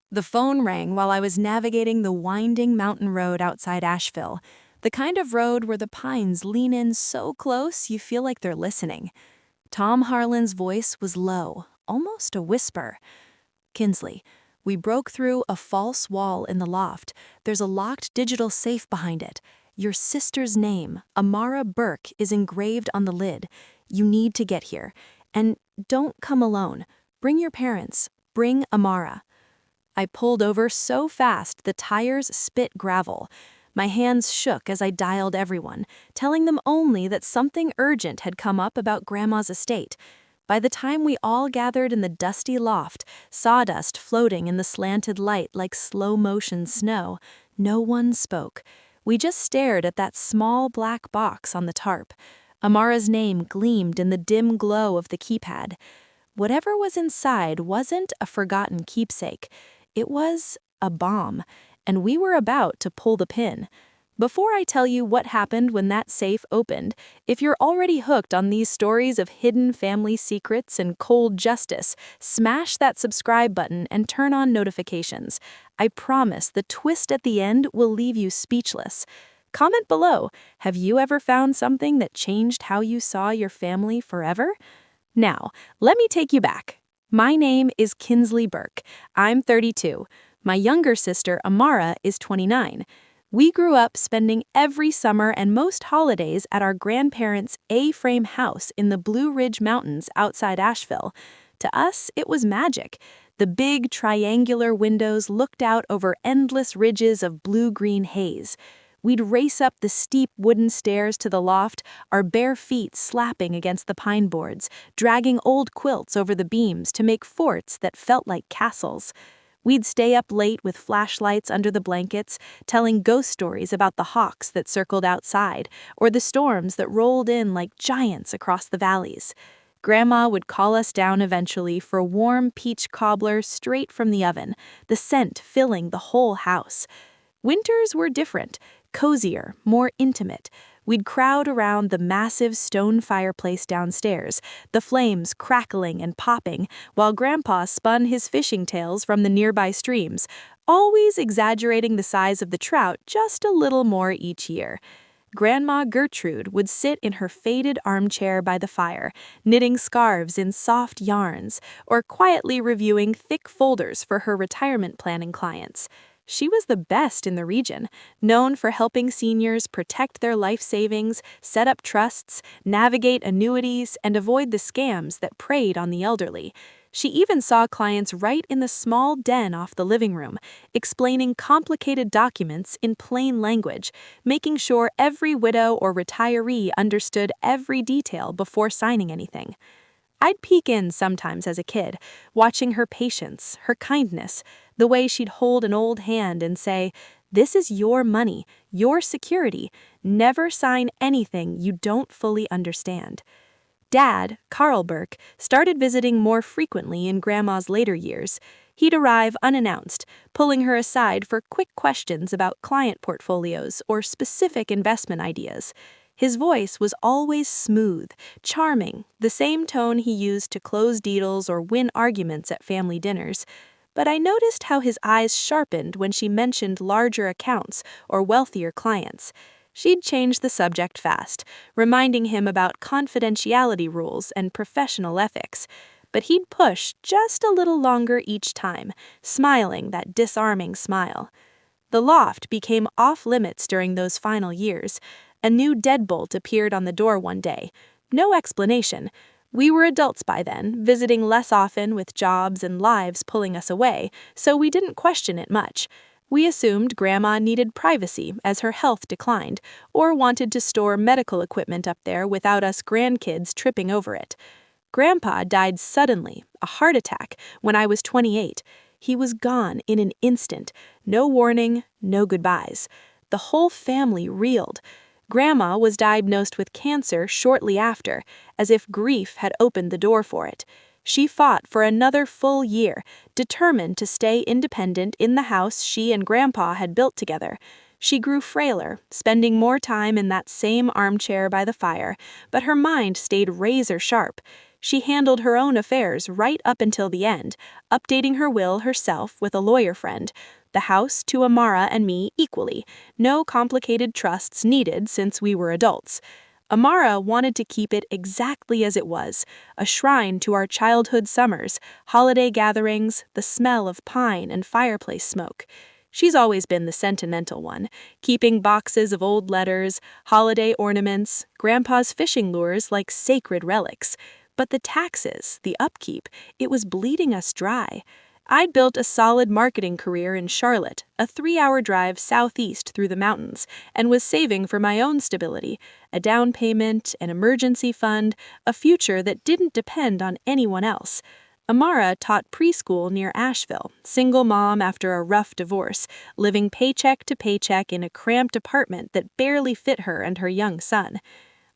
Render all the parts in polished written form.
The phone rang while I was navigating the winding mountain road outside Asheville, the kind of road where the pines lean in so close you feel like they're listening. Tom Harlan's voice was low, almost a whisper. "Kinsley, we broke through a false wall in the loft. There's a locked digital safe behind it. Your sister's name, Amara Burke, is engraved on the lid. You need to get here. And don't come alone. Bring your parents. Bring Amara." I pulled over so fast the tires spit gravel. My hands shook as I dialed everyone, telling them only that something urgent had come up about Grandma's estate. By the time we all gathered in the dusty loft, sawdust floating in the slanted light like slow-motion snow, no one spoke. We just stared at that small black box on the tarp. Amara's name gleamed in the dim glow of the keypad. Whatever was inside wasn't a forgotten keepsake. It was a bomb, and we were about to pull the pin. Before I tell you what happened when that safe opened, if you're already hooked on these stories of hidden family secrets and cold justice, smash that subscribe button and turn on notifications. I promise the twist at the end will leave you speechless. Comment below, have you ever found something that changed how you saw your family forever? Now, let me take you back. My name is Kinsley Burke. I'm 32. My younger sister, Amara, is 29. We grew up spending every summer and most holidays at our grandparents' A-frame house in the Blue Ridge Mountains outside Asheville. To us, it was magic. The big triangular windows looked out over endless ridges of blue-green haze. We'd race up the steep wooden stairs to the loft, our bare feet slapping against the pine boards, dragging old quilts over the beams to make forts that felt like castles. We'd stay up late with flashlights under the blankets, telling ghost stories about the hawks that circled outside, or the storms that rolled in like giants across the valleys. Grandma would call us down eventually for warm peach cobbler straight from the oven, the scent filling the whole house. Winters were different. Cozier, more intimate. We'd crowd around the massive stone fireplace downstairs, the flames crackling and popping, while Grandpa spun his fishing tails from the nearby streams, always exaggerating the size of the trout just a little more each year. Grandma Gertrude would sit in her faded armchair by the fire, knitting scarves in soft yarns, or quietly reviewing thick folders for her retirement planning clients. She was the best in the region, known for helping seniors protect their life savings, set up trusts, navigate annuities, and avoid the scams that preyed on the elderly. She even saw clients right in the small den off the living room, explaining complicated documents in plain language, making sure every widow or retiree understood every detail before signing anything. I'd peek in sometimes as a kid, watching her patience, her kindness, the way she'd hold an old hand and say, "This is your money, your security. Never sign anything you don't fully understand." Dad, Carl Burke, started visiting more frequently in Grandma's later years. He'd arrive unannounced, pulling her aside for quick questions about client portfolios or specific investment ideas. His voice was always smooth, charming, the same tone he used to close deals or win arguments at family dinners. But I noticed how his eyes sharpened when she mentioned larger accounts or wealthier clients. She'd change the subject fast, reminding him about confidentiality rules and professional ethics. But he'd push just a little longer each time, smiling that disarming smile. The loft became off-limits during those final years. A new deadbolt appeared on the door one day. No explanation. We were adults by then, visiting less often with jobs and lives pulling us away, so we didn't question it much. We assumed Grandma needed privacy as her health declined, or wanted to store medical equipment up there without us grandkids tripping over it. Grandpa died suddenly, a heart attack, when I was 28. He was gone in an instant. No warning, no goodbyes. The whole family reeled. Grandma was diagnosed with cancer shortly after, as if grief had opened the door for it. She fought for another full year, determined to stay independent in the house she and Grandpa had built together. She grew frailer, spending more time in that same armchair by the fire, but her mind stayed razor sharp. She handled her own affairs right up until the end, updating her will herself with a lawyer friend. The house to Amara and me equally. No complicated trusts needed since we were adults. Amara wanted to keep it exactly as it was, a shrine to our childhood summers, holiday gatherings, the smell of pine and fireplace smoke. She's always been the sentimental one, keeping boxes of old letters, holiday ornaments, Grandpa's fishing lures like sacred relics. But the taxes, the upkeep, it was bleeding us dry. I'd built a solid marketing career in Charlotte, a 3-hour drive southeast through the mountains, and was saving for my own stability, a down payment, an emergency fund, a future that didn't depend on anyone else. Amara taught preschool near Asheville, single mom after a rough divorce, living paycheck to paycheck in a cramped apartment that barely fit her and her young son.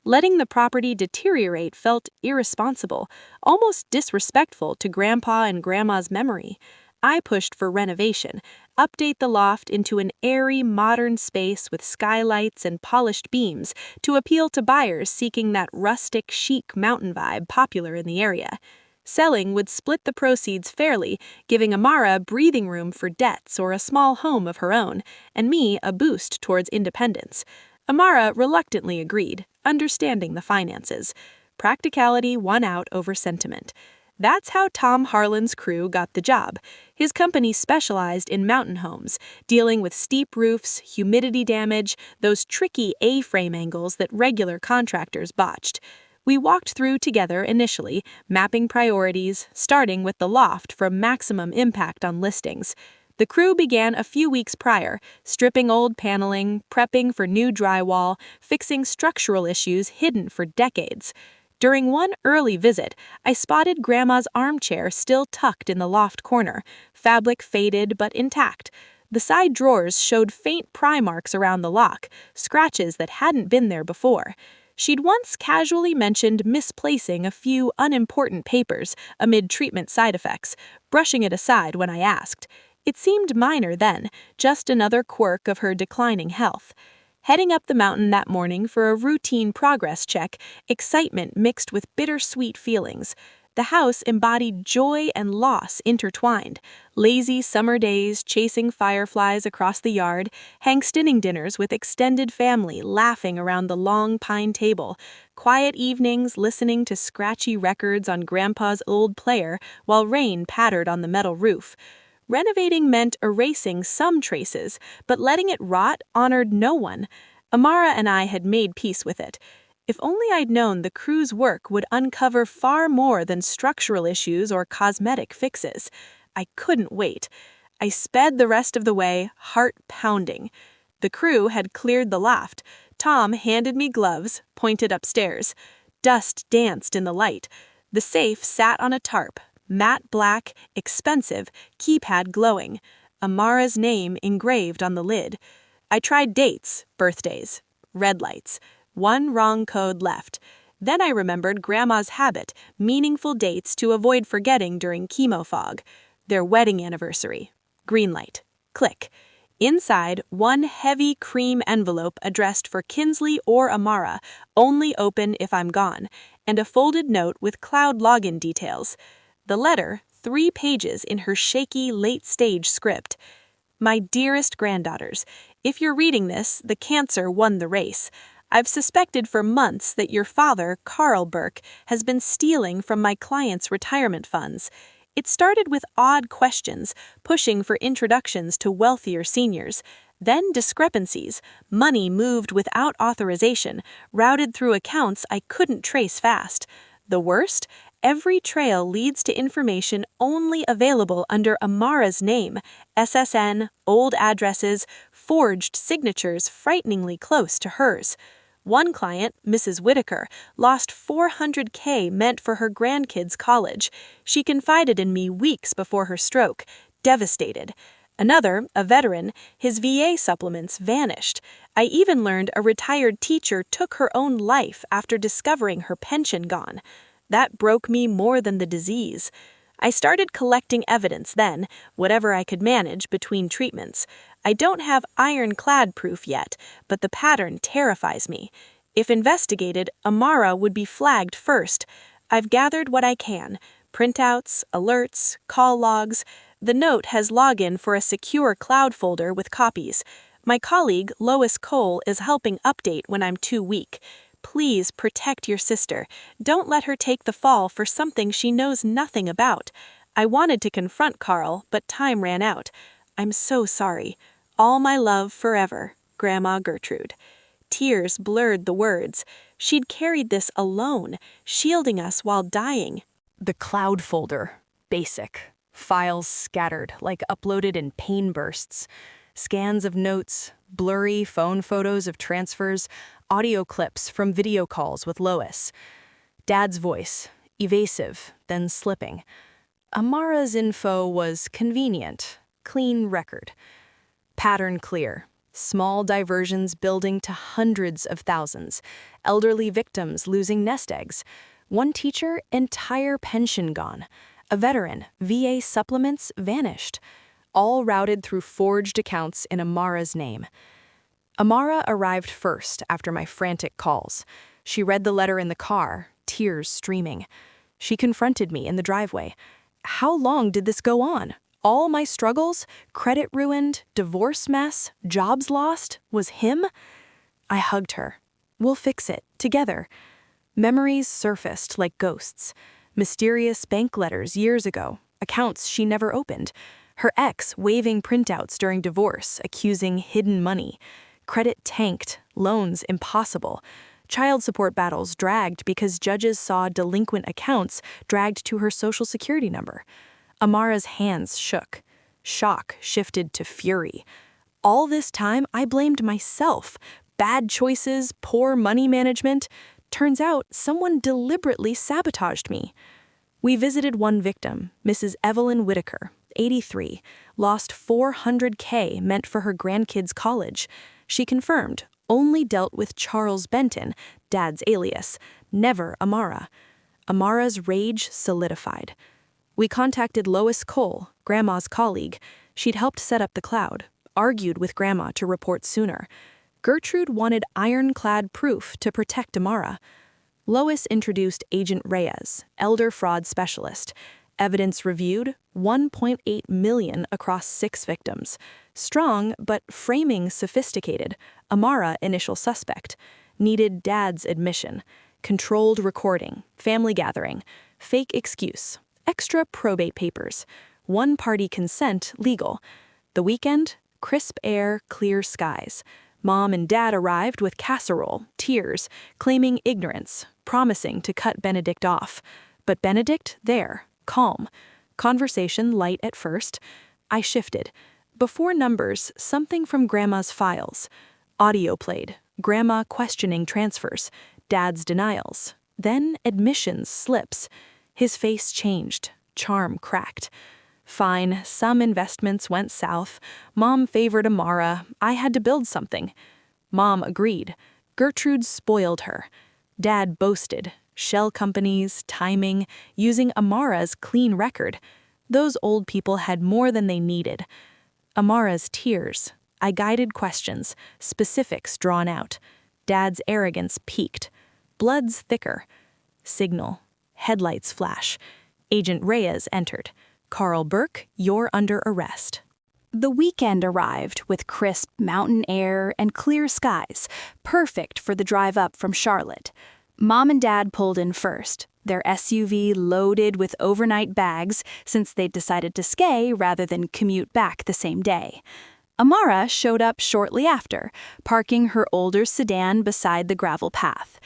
Letting the property deteriorate felt irresponsible, almost disrespectful to Grandpa and Grandma's memory. I pushed for renovation, update the loft into an airy, modern space with skylights and polished beams to appeal to buyers seeking that rustic, chic mountain vibe popular in the area. Selling would split the proceeds fairly, giving Amara breathing room for debts or a small home of her own, and me a boost towards independence. Amara reluctantly agreed, understanding the finances. Practicality won out over sentiment. That's how Tom Harlan's crew got the job. His company specialized in mountain homes, dealing with steep roofs, humidity damage, those tricky A-frame angles that regular contractors botched. We walked through together initially, mapping priorities, starting with the loft for maximum impact on listings. The crew began a few weeks prior, stripping old paneling, prepping for new drywall, fixing structural issues hidden for decades. During one early visit, I spotted Grandma's armchair still tucked in the loft corner, fabric faded but intact. The side drawers showed faint pry marks around the lock, scratches that hadn't been there before. She'd once casually mentioned misplacing a few unimportant papers amid treatment side effects, brushing it aside when I asked. It seemed minor then, just another quirk of her declining health. Heading up the mountain that morning for a routine progress check, excitement mixed with bittersweet feelings. The house embodied joy and loss intertwined. Lazy summer days chasing fireflies across the yard, Thanksgiving dinners with extended family laughing around the long pine table, quiet evenings listening to scratchy records on Grandpa's old player while rain pattered on the metal roof. Renovating meant erasing some traces, but letting it rot honored no one. Amara and I had made peace with it. If only I'd known the crew's work would uncover far more than structural issues or cosmetic fixes. I couldn't wait. I sped the rest of the way, heart pounding. The crew had cleared the loft. Tom handed me gloves, pointed upstairs. Dust danced in the light. The safe sat on a tarp. Matte black, expensive, keypad glowing. Amara's name engraved on the lid. I tried dates, birthdays, red lights. One wrong code left. Then I remembered Grandma's habit, meaningful dates to avoid forgetting during chemo fog. Their wedding anniversary. Green light. Click. Inside, one heavy cream envelope addressed for Kinsley or Amara, only open if I'm gone, and a folded note with cloud login details. The letter, 3 pages in her shaky, late-stage script. My dearest granddaughters, if you're reading this, the cancer won the race. I've suspected for months that your father, Carl Burke, has been stealing from my clients' retirement funds. It started with odd questions, pushing for introductions to wealthier seniors. Then discrepancies, money moved without authorization, routed through accounts I couldn't trace fast. The worst? Every trail leads to information only available under Amara's name, SSN, old addresses, forged signatures frighteningly close to hers. One client, Mrs. Whitaker, lost $400K meant for her grandkids' college. She confided in me weeks before her stroke, devastated. Another, a veteran, his VA supplements vanished. I even learned a retired teacher took her own life after discovering her pension gone. That broke me more than the disease. I started collecting evidence then, whatever I could manage between treatments. I don't have ironclad proof yet, but the pattern terrifies me. If investigated, Amara would be flagged first. I've gathered what I can: printouts, alerts, call logs. The note has login for a secure cloud folder with copies. My colleague, Lois Cole, is helping update when I'm too weak. Please protect your sister. Don't let her take the fall for something she knows nothing about. I wanted to confront Carl, but time ran out. I'm so sorry. All my love forever, Grandma Gertrude. Tears blurred the words. She'd carried this alone, shielding us while dying. The cloud folder. Basic. Files scattered, like uploaded in pain bursts. Scans of notes, blurry phone photos of transfers, audio clips from video calls with Lois. Dad's voice, evasive, then slipping. Amara's info was convenient, clean record. Pattern clear. Small diversions building to hundreds of thousands. Elderly victims losing nest eggs. One teacher, entire pension gone. A veteran, VA supplements vanished. All routed through forged accounts in Amara's name. Amara arrived first after my frantic calls. She read the letter in the car, tears streaming. She confronted me in the driveway. How long did this go on? All my struggles, credit ruined, divorce mess, jobs lost, was him? I hugged her. We'll fix it, together. Memories surfaced like ghosts. Mysterious bank letters years ago, accounts she never opened. Her ex waving printouts during divorce, accusing hidden money. Credit tanked, loans impossible. Child support battles dragged because judges saw delinquent accounts dragged to her social security number. Amara's hands shook. Shock shifted to fury. All this time, I blamed myself. Bad choices, poor money management. Turns out, someone deliberately sabotaged me. We visited one victim, Mrs. Evelyn Whitaker, 83, lost $400K meant for her grandkids' college. She confirmed, only dealt with Charles Benton, Dad's alias, never Amara. Amara's rage solidified. We contacted Lois Cole, Grandma's colleague. She'd helped set up the cloud, argued with Grandma to report sooner. Gertrude wanted ironclad proof to protect Amara. Lois introduced Agent Reyes, elder fraud specialist. Evidence reviewed, 1.8 million across 6 victims. Strong, but framing sophisticated. Amara, initial suspect. Needed Dad's admission. Controlled recording, family gathering. Fake excuse. Extra probate papers. One-party consent legal. The weekend, crisp air, clear skies. Mom and Dad arrived with casserole, tears, claiming ignorance, promising to cut Benedict off. But Benedict, there, calm. Conversation light at first. I shifted. Before numbers, something from Grandma's files. Audio played. Grandma questioning transfers. Dad's denials. Then admissions slips. His face changed. Charm cracked. Fine, some investments went south. Mom favored Amara. I had to build something. Mom agreed. Gertrude spoiled her. Dad boasted. Shell companies, timing, using Amara's clean record. Those old people had more than they needed. Amara's tears. I guided questions, specifics drawn out. Dad's arrogance peaked. Blood's thicker. Signal. Headlights flash. Agent Reyes entered. Carl Burke, you're under arrest. The weekend arrived with crisp mountain air and clear skies, perfect for the drive up from Charlotte. Mom and Dad pulled in first, their SUV loaded with overnight bags since they'd decided to ski rather than commute back the same day. Amara showed up shortly after, parking her older sedan beside the gravel path.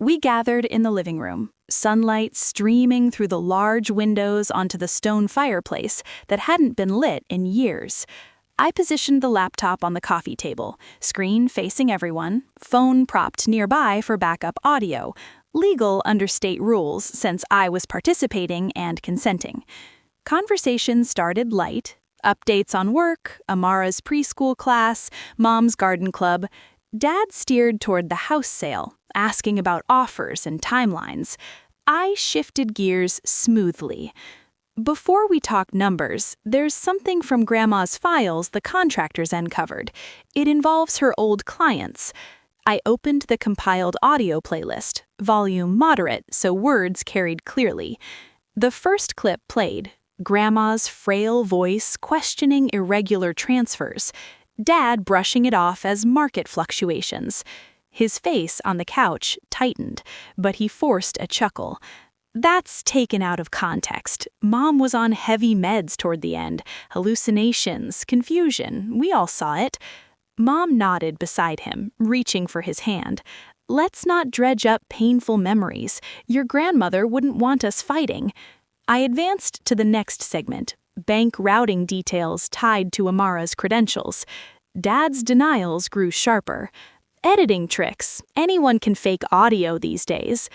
We gathered in the living room, sunlight streaming through the large windows onto the stone fireplace that hadn't been lit in years. I positioned the laptop on the coffee table, screen facing everyone, phone propped nearby for backup audio, legal under state rules since I was participating and consenting. Conversation started light, updates on work, Amara's preschool class, Mom's garden club. Dad steered toward the house sale, asking about offers and timelines. I shifted gears smoothly. Before we talk numbers, there's something from Grandma's files the contractor's uncovered. It involves her old clients. I opened the compiled audio playlist, volume moderate so words carried clearly. The first clip played, Grandma's frail voice questioning irregular transfers, Dad brushing it off as market fluctuations. His face on the couch tightened, but he forced a chuckle. That's taken out of context. Mom was on heavy meds toward the end. Hallucinations, confusion, we all saw it. Mom nodded beside him, reaching for his hand. Let's not dredge up painful memories. Your grandmother wouldn't want us fighting. I advanced to the next segment, bank routing details tied to Amara's credentials. Dad's denials grew sharper. Editing tricks. Anyone can fake audio these days.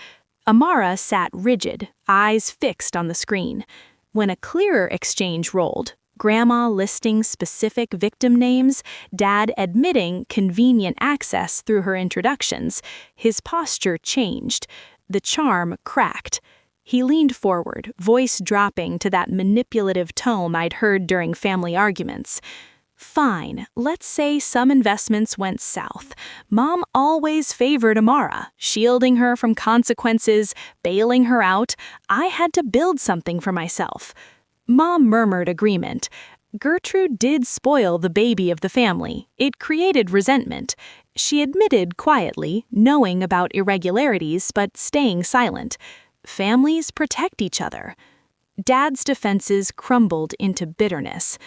Amara sat rigid, eyes fixed on the screen. When a clearer exchange rolled, Grandma listing specific victim names, Dad admitting convenient access through her introductions, his posture changed. The charm cracked. He leaned forward, voice dropping to that manipulative tone I'd heard during family arguments. Fine, let's say some investments went south. Mom always favored Amara, shielding her from consequences, bailing her out. I had to build something for myself. Mom murmured agreement. Gertrude did spoil the baby of the family. It created resentment. She admitted quietly, knowing about irregularities but staying silent. Families protect each other. Dad's defenses crumbled into bitterness.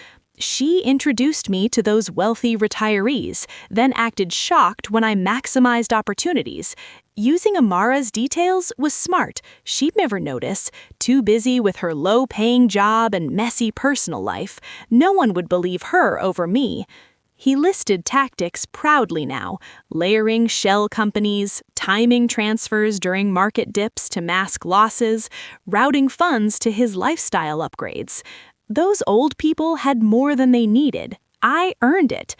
She introduced me to those wealthy retirees, then acted shocked when I maximized opportunities. Using Amara's details was smart. She'd never notice. Too busy with her low-paying job and messy personal life. No one would believe her over me. He listed tactics proudly now, layering shell companies, timing transfers during market dips to mask losses, routing funds to his lifestyle upgrades. Those old people had more than they needed. I earned it.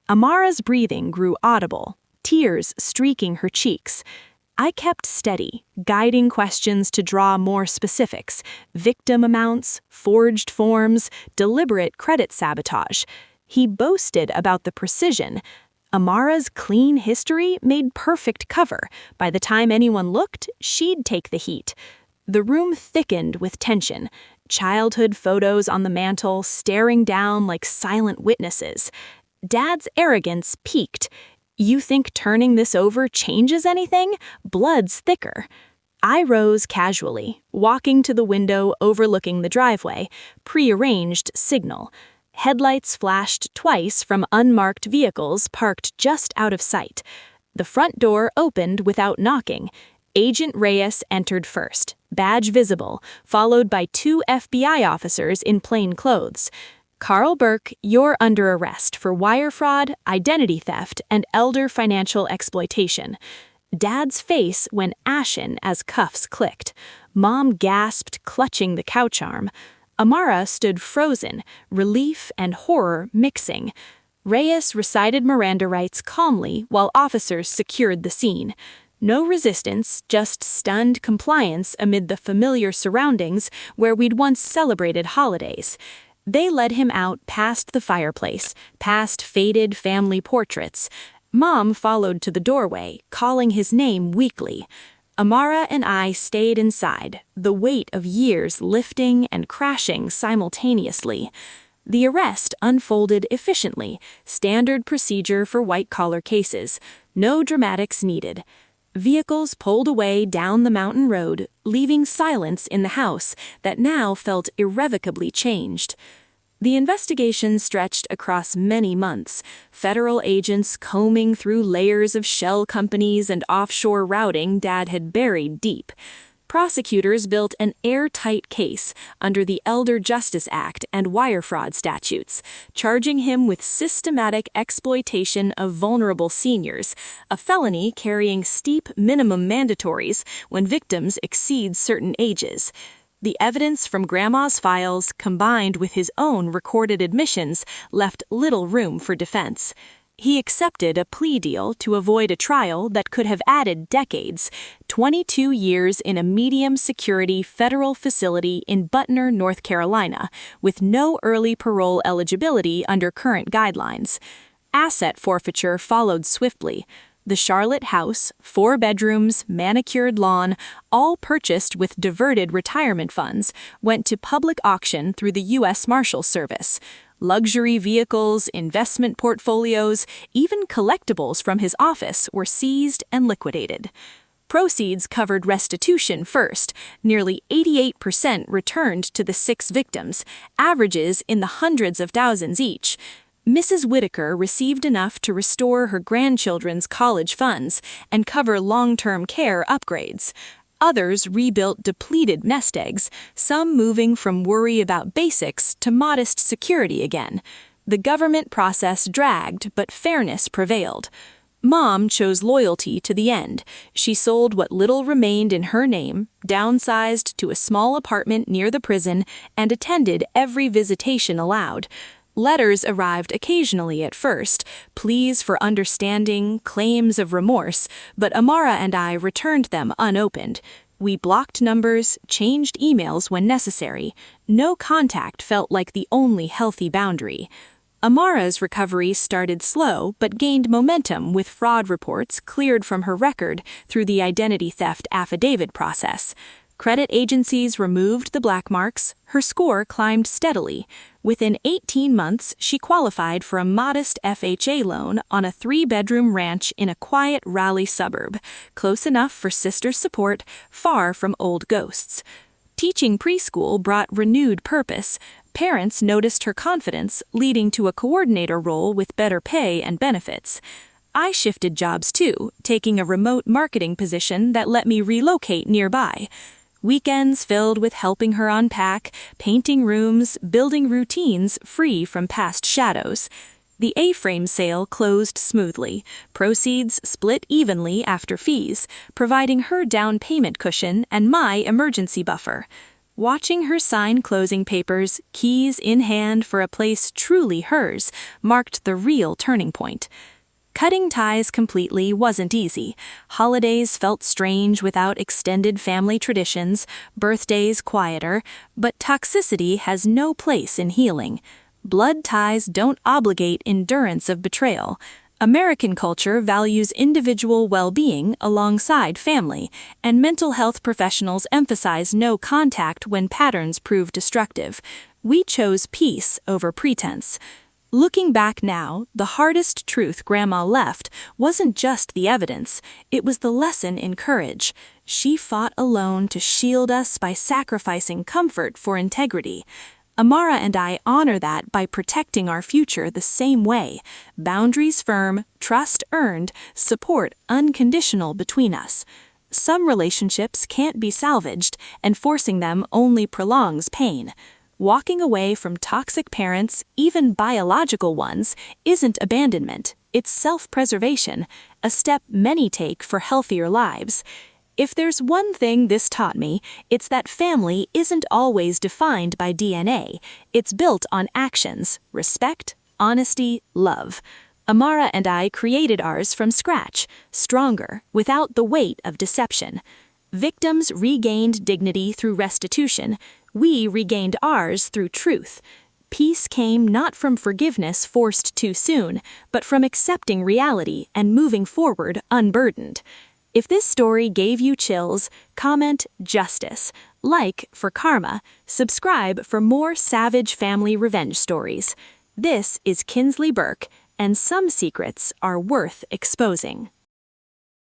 Amara's breathing grew audible, tears streaking her cheeks. I kept steady, guiding questions to draw more specifics, victim amounts, forged forms, deliberate credit sabotage. He boasted about the precision. Amara's clean history made perfect cover. By the time anyone looked, she'd take the heat. The room thickened with tension. Childhood photos on the mantel staring down like silent witnesses. Dad's arrogance peaked. You think turning this over changes anything? Blood's thicker. I rose casually, walking to the window overlooking the driveway, prearranged signal. Headlights flashed twice from unmarked vehicles parked just out of sight. The front door opened without knocking. Agent Reyes entered first, badge visible, followed by 2 FBI officers in plain clothes. Carl Burke, you're under arrest for wire fraud, identity theft, and elder financial exploitation. Dad's face went ashen as cuffs clicked. Mom gasped, clutching the couch arm. Amara stood frozen, relief and horror mixing. Reyes recited Miranda rights calmly while officers secured the scene. No resistance, just stunned compliance amid the familiar surroundings where we'd once celebrated holidays. They led him out past the fireplace, past faded family portraits. Mom followed to the doorway, calling his name weakly. Amara and I stayed inside, the weight of years lifting and crashing simultaneously. The arrest unfolded efficiently, standard procedure for white-collar cases. No dramatics needed. Vehicles pulled away down the mountain road, leaving silence in the house that now felt irrevocably changed. The investigation stretched across many months, federal agents combing through layers of shell companies and offshore routing Dad had buried deep. Prosecutors built an airtight case under the Elder Justice Act and wire fraud statutes, charging him with systematic exploitation of vulnerable seniors, a felony carrying steep minimum mandatories when victims exceed certain ages. The evidence from Grandma's files, combined with his own recorded admissions, left little room for defense. He accepted a plea deal to avoid a trial that could have added decades, 22 years in a medium-security federal facility in Butner, North Carolina, with no early parole eligibility under current guidelines. Asset forfeiture followed swiftly. The Charlotte house, 4 bedrooms, manicured lawn, all purchased with diverted retirement funds, went to public auction through the U.S. Marshals Service. Luxury vehicles, investment portfolios, even collectibles from his office were seized and liquidated. Proceeds covered restitution first. Nearly 88% returned to the 6 victims, averages in the hundreds of thousands each. Mrs. Whitaker received enough to restore her grandchildren's college funds and cover long-term care upgrades. Others rebuilt depleted nest eggs, some moving from worry about basics to modest security again. The government process dragged, but fairness prevailed. Mom chose loyalty to the end. She sold what little remained in her name, downsized to a small apartment near the prison, and attended every visitation allowed. Letters arrived occasionally at first, pleas for understanding, claims of remorse, but Amara and I returned them unopened. We blocked numbers, changed emails when necessary. No contact felt like the only healthy boundary. Amara's recovery started slow but gained momentum with fraud reports cleared from her record through the identity theft affidavit process. Credit agencies removed the black marks, her score climbed steadily. Within 18 months, she qualified for a modest FHA loan on a 3-bedroom ranch in a quiet Raleigh suburb, close enough for sister's support, far from old ghosts. Teaching preschool brought renewed purpose. Parents noticed her confidence, leading to a coordinator role with better pay and benefits. I shifted jobs too, taking a remote marketing position that let me relocate nearby. Weekends filled with helping her unpack, painting rooms, building routines free from past shadows. The A-frame sale closed smoothly, proceeds split evenly after fees, providing her down payment cushion and my emergency buffer. Watching her sign closing papers, keys in hand for a place truly hers, marked the real turning point. Cutting ties completely wasn't easy. Holidays felt strange without extended family traditions, birthdays quieter, but toxicity has no place in healing. Blood ties don't obligate endurance of betrayal. American culture values individual well-being alongside family, and mental health professionals emphasize no contact when patterns prove destructive. We chose peace over pretense. Looking back now, the hardest truth Grandma left wasn't just the evidence, it was the lesson in courage. She fought alone to shield us by sacrificing comfort for integrity. Amara and I honor that by protecting our future the same way. Boundaries firm, trust earned, support unconditional between us. Some relationships can't be salvaged, and forcing them only prolongs pain. Walking away from toxic parents, even biological ones, isn't abandonment. It's self-preservation, a step many take for healthier lives. If there's one thing this taught me, it's that family isn't always defined by DNA. It's built on actions, respect, honesty, love. Amara and I created ours from scratch, stronger, without the weight of deception. Victims regained dignity through restitution. We regained ours through truth. Peace came not from forgiveness forced too soon, but from accepting reality and moving forward unburdened. If this story gave you chills, comment justice, like for karma, subscribe for more savage family revenge stories. This is Kinsley Burke, and some secrets are worth exposing.